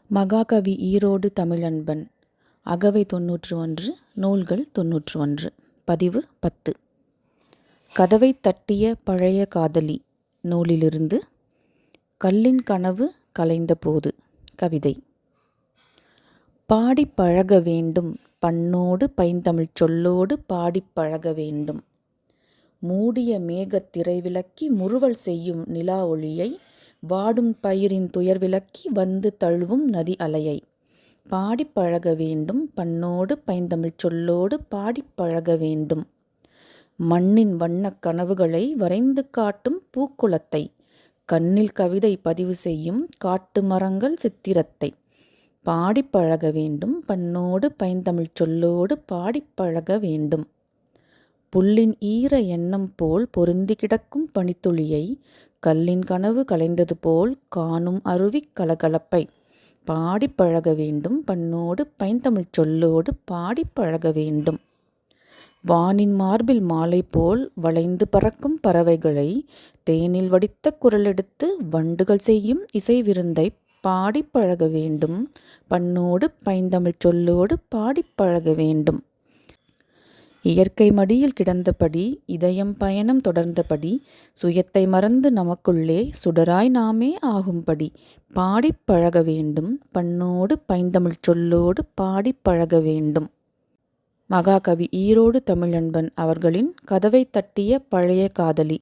மகாகவி ஈரோடு தமிழன்பன். அகவை 91, நூல்கள் 91. பதிவு 10. கதவை தட்டிய பழைய காதலி நூலிலிருந்து. கல்லின் கனவு கலைந்தபோது. கவிதை. பாடிப் பழக வேண்டும் பண்ணோடு பைந்தமிழ்ச் சொல்லோடு பாடிப் பழக வேண்டும். மூடிய மேகத் திரைவிலக்கி முறுவல் செய்யும் நிலா ஒளியை, வாடும் பயிரின் துயர் விலக்கி வந்து தழுவும் நதி அலையை, பாடிப் பழக வேண்டும் பண்ணோடு பைந்தமிழ்ச் சொல்லோடு பாடிப் பழக வேண்டும். மண்ணின் வண்ணக் கனவுகளை வரைந்து காட்டும் பூக்குளத்தை, கண்ணில் கவிதை பதிவு செய்யும் காட்டு மரங்கள் சித்திரத்தை, பாடிப் பழக வேண்டும் பண்ணோடு பைந்தமிழ்ச் சொல்லோடு பாடிப் பழக வேண்டும். புல்லின் ஈர எண்ணம் போல் பொருந்தி கிடக்கும் பனித்துளியை, கல்லின் கனவு கலைந்தது போல் காணும் அருவிக் கலகலப்பை, பாடிப் பழக வேண்டும் பண்ணோடு பைந்தமிழ்ச் சொல்லோடு பாடிப் பழக வேண்டும். வானின் மார்பில் மாலை போல் வளைந்து பறக்கும் பறவைகளை, தேனில் வடித்த குரலெடுத்து வண்டுகள் செய்யும் இசை விருந்தை, பாடிப் பழக வேண்டும் பண்ணோடு பைந்தமிழ்ச் சொல்லோடு பாடிப் பழக வேண்டும். இயற்கை மடியில் கிடந்தபடி இதயம் பயணம் தொடர்ந்தபடி, சுயத்தை மறந்து நமக்குள்ளே சுடராய் நாமே ஆகும்படி, பாடிப் பழக வேண்டும் பண்ணோடு பைந்தமிழ்ச் சொல்லோடு பாடிப் பழக வேண்டும். மகாகவி ஈரோடு தமிழன்பன் அவர்களின் கதவை தட்டிய பழைய காதலி